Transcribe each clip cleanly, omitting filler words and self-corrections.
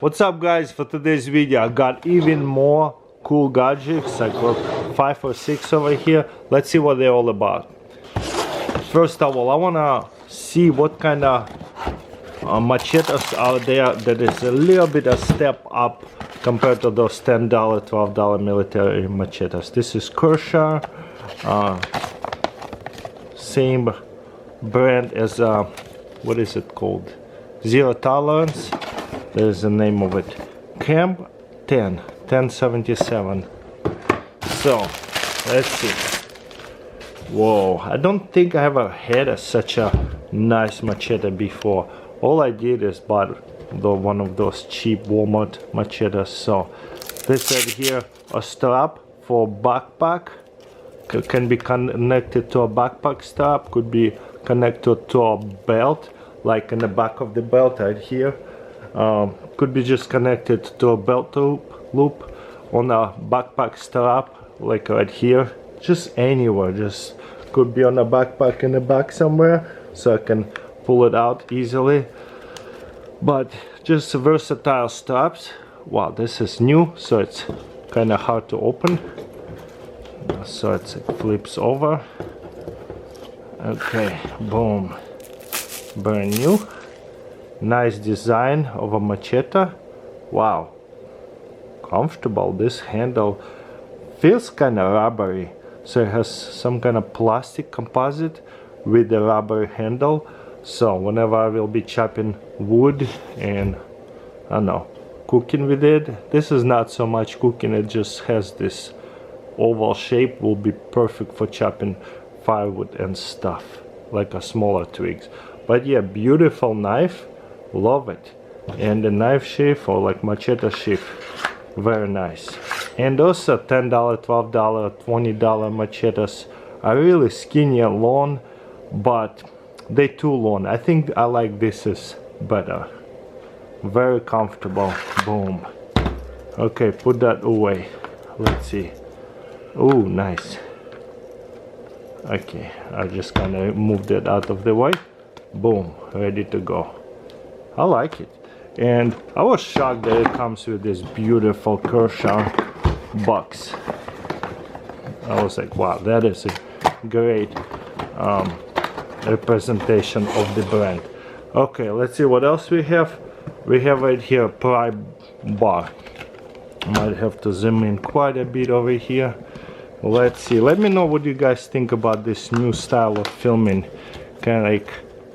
What's up guys, for today's video I got even more cool gadgets. I got 5 or 6 over here. Let's see what they're all about. First of all, I wanna see what kind of machetes out there that is a little bit a step up compared to those $10, $12 military machetes. This is Kershaw, same brand as what is it called? Zero Tolerance. There's the name of it. Camp 1077. So let's see. Whoa, I don't think I ever had such a nice machete before. All I did is bought one of those cheap Walmart machetes. So this right here, a strap for backpack, can be connected to a backpack strap, could be connected to a belt, like in the back of the belt right here. Could be just connected to a belt loop on a backpack strap, like right here, just anywhere. Just could be on a backpack in the back somewhere, so I can pull it out easily. But just versatile straps. Wow, this is new, so it's kind of hard to open. So it flips over. Okay, boom, brand new. Nice design of a machete. Wow, comfortable. This handle feels kind of rubbery, so it has some kind of plastic composite with the rubber handle. So whenever I will be chopping wood and I don't know, cooking with it, this is not so much cooking, it just has this oval shape, will be perfect for chopping firewood and stuff, like a smaller twigs. But yeah, beautiful knife. Love it. And the knife sheath, or like machete sheath, very nice. And those are $10, $12, $20 machetes are really skinny and long, but they too long. I think I like this is better. Very comfortable. Boom. Okay, put that away. Let's see. Oh, nice. Okay, I just kind of moved it out of the way. Boom, ready to go. I like it. And I was shocked that it comes with this beautiful Kershaw box. I was like, wow, that is a great representation of the brand. Okay, let's see what else we have. We have right here a pry bar. I might have to zoom in quite a bit over here. Let's see. Let me know what you guys think about this new style of filming. Kind of like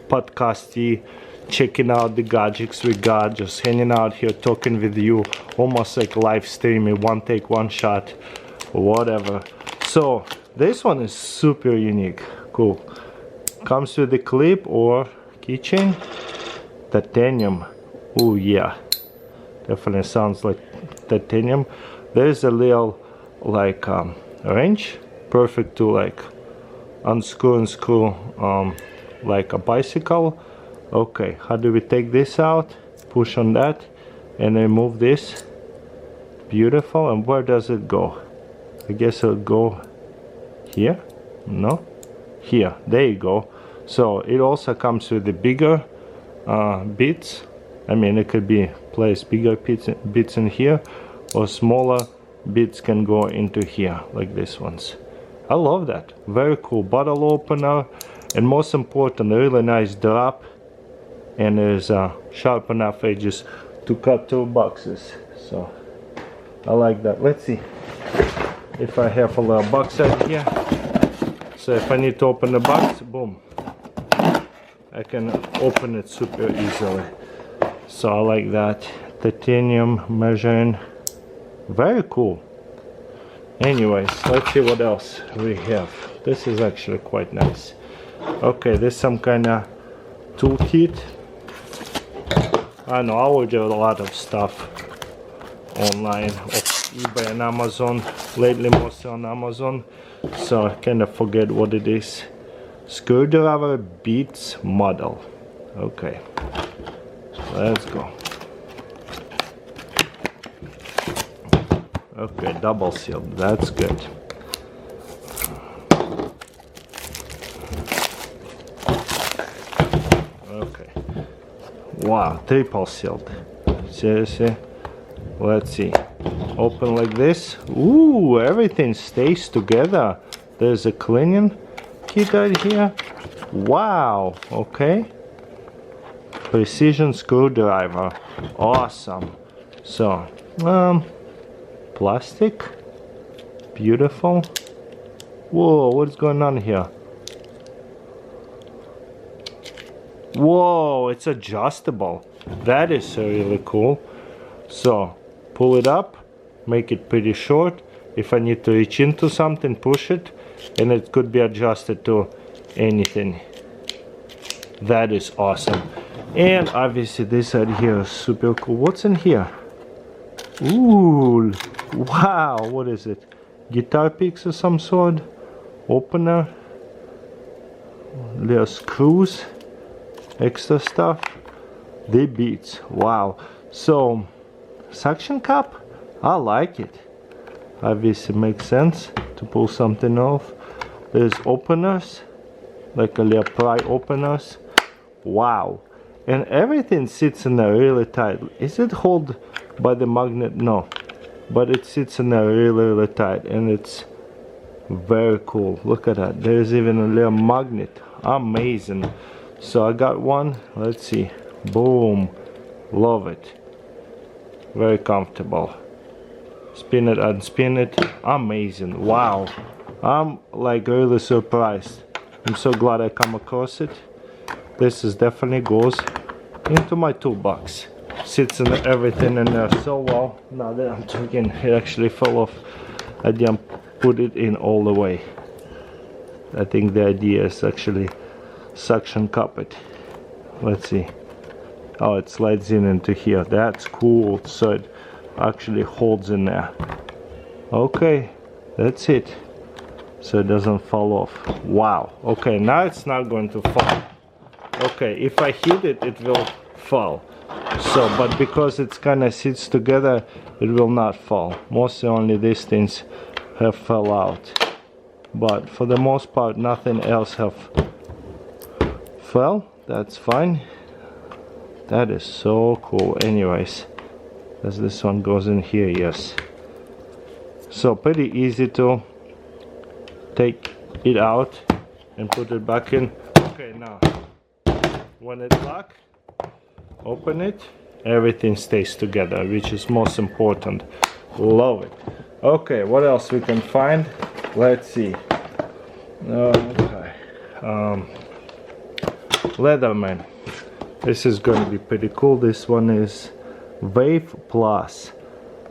podcasty, checking out the gadgets we got, just hanging out here talking with you, almost like live streaming, one take, one shot, or whatever. So this one is super unique. Cool. Comes with the clip or keychain. Titanium. Oh yeah, definitely sounds like titanium. There's a little like wrench, perfect to like unscrew and screw like a bicycle. Okay, how do we take this out? Push on that and remove this. Beautiful. And where does it go? I guess it'll go here. No, here. There you go. So it also comes with the bigger bits. I mean, it could be placed bigger bits in here, or smaller bits can go into here, like this ones. I love that. Very cool. Bottle opener, and most important, a really nice drop. And there's sharp enough edges to cut through boxes. So I like that. Let's see if I have a little box out here. So if I need to open the box, boom, I can open it super easily. So I like that. Titanium measuring. Very cool. Anyways, let's see what else we have. This is actually quite nice. Okay, there's some kind of toolkit. I know I ordered a lot of stuff online, off eBay and Amazon, lately mostly on Amazon, so I kind of forget what it is. Screwdriver Beats model. Okay, let's go. Okay, double sealed, that's good. Okay. Wow, triple sealed. Seriously. Let's see. Open like this. Ooh, everything stays together. There's a cleaning kit right here. Wow. Okay. Precision screwdriver. Awesome. So, plastic. Beautiful. Whoa, what's going on here? Whoa, it's adjustable. That is really cool. So, pull it up, make it pretty short. If I need to reach into something, push it, and it could be adjusted to anything. That is awesome. And obviously this right here is super cool. What's in here? Ooh, wow, what is it? Guitar picks of some sort? Opener? Little screws? Extra stuff? The beats, wow. So, suction cup? I like it. Obviously makes sense to pull something off. There's openers, like a little pry openers. Wow. And everything sits in there really tight. Is it held by the magnet? No. But it sits in there really tight, and it's very cool. Look at that. There's even a little magnet. Amazing. So I got one. Let's see. Boom. Love it. Very comfortable. Spin it and spin it. Amazing. Wow. I'm like really surprised. I'm so glad I come across it. This is definitely goes into my toolbox. Sits in everything in there so well. Now that I'm talking, it actually fell off. I didn't put it in all the way. I think the idea is actually suction cup it. Let's see. Oh, it slides in into here. That's cool. So it actually holds in there. Okay, that's it. So it doesn't fall off. Wow. Okay, now it's not going to fall. Okay, if I hit it, it will fall. So, but because it's kind of sits together, it will not fall. Mostly only these things have fell out. But for the most part, nothing else have fell. That's fine. That is so cool. Anyways, as this one goes in here, yes. So pretty easy to take it out and put it back in. Okay, now when it's locked, open it, everything stays together, which is most important. Love it. Okay, what else we can find? Let's see. Okay. Leatherman. This is going to be pretty cool. This one is Wave Plus,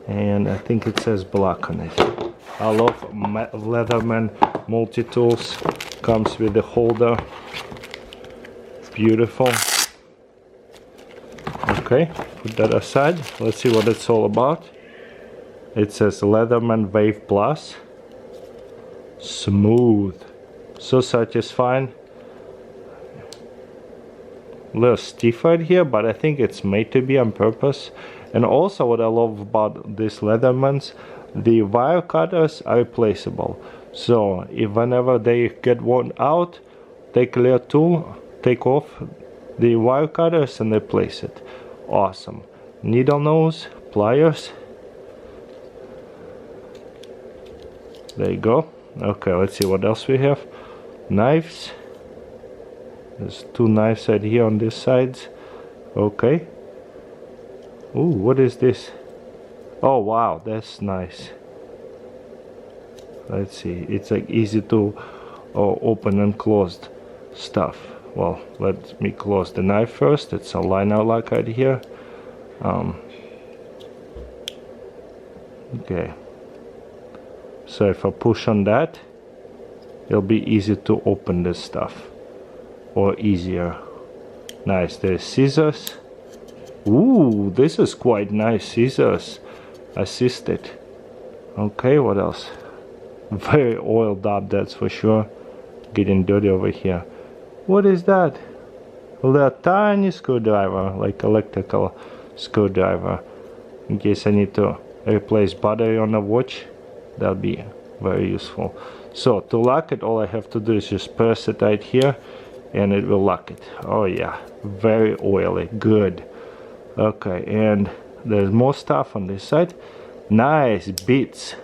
and I think it says black on it. I love Leatherman multi-tools. Comes with the holder. Beautiful. Okay, put that aside. Let's see what it's all about. It says Leatherman Wave Plus. Smooth. So satisfying. A little stiff right here, but I think it's made to be on purpose. And also what I love about these Leathermans, the wire cutters are replaceable. So if whenever they get worn out, take a little tool, take off the wire cutters and replace it. Awesome. Needle nose, pliers. There you go. Okay, let's see what else we have. Knives. There's two knives right here on this side. Okay. Ooh, what is this? Oh wow, that's nice. Let's see. It's like easy to open and close stuff. Well, let me close the knife first. It's a liner lock right here. Okay. So if I push on that, it'll be easy to open this stuff. Or easier. Nice. There's scissors. Ooh, this is quite nice. Scissors. Assisted. Okay, what else? Very oiled up, that's for sure. Getting dirty over here. What is that? A little tiny screwdriver, like electrical screwdriver. In case I need to replace battery on a watch, that'll be very useful. So to lock it, all I have to do is just press it right here and it will lock it. Oh yeah, very oily, good. Okay, and there's more stuff on this side. Nice beads.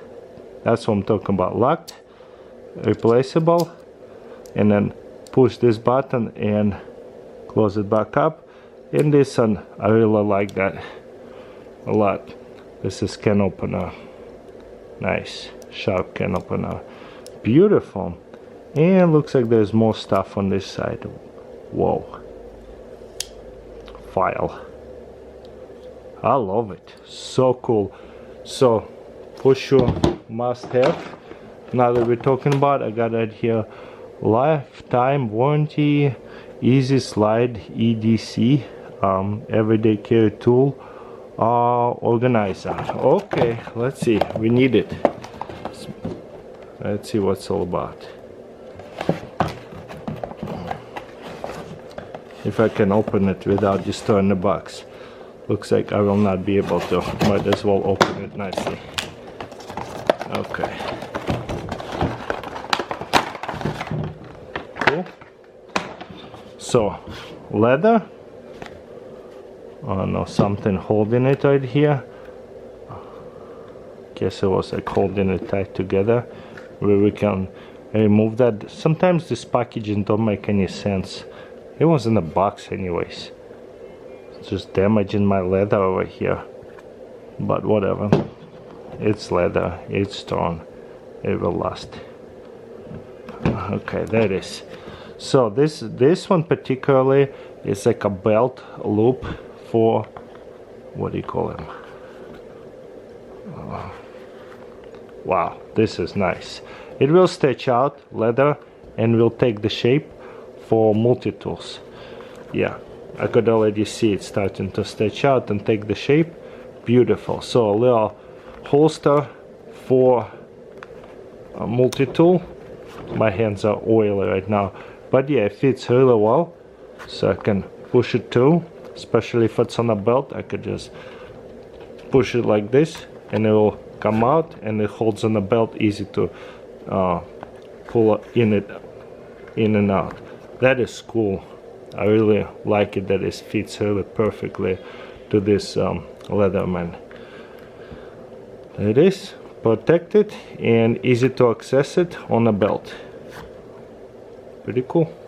That's what I'm talking about. Locked, replaceable, and then push this button and close it back up. And this one, I really like that a lot. This is can opener. Nice, sharp can opener. Beautiful. And looks like there's more stuff on this side. Whoa. File. I love it. So cool. So for sure must have. Now that we're talking about, I got it here. Lifetime warranty, easy slide EDC, everyday carry tool, organizer. Okay, let's see. We need it. Let's see what's all about. If I can open it without destroying the box. Looks like I will not be able to. Might as well open it nicely. Okay. Cool. So, leather. Oh no, something holding it right here. Guess it was like holding it tight together. Where we can remove that. Sometimes this packaging don't make any sense. It was in a box anyways. It's just damaging my leather over here. But whatever. It's leather. It's strong. It will last. Okay, there it is. So this one particularly is like a belt loop for, what do you call them? Wow, this is nice. It will stretch out leather and will take the shape for multi-tools. Yeah, I could already see it starting to stretch out and take the shape. Beautiful. So a little holster for a multi-tool. My hands are oily right now, but yeah, it fits really well. So I can push it too, especially if it's on a belt. I could just push it like this and it will come out, and it holds on the belt, easy to pull in and out. That is cool. I really like it that it fits really perfectly to this Leatherman. There it is, protected and easy to access it on a belt. Pretty cool.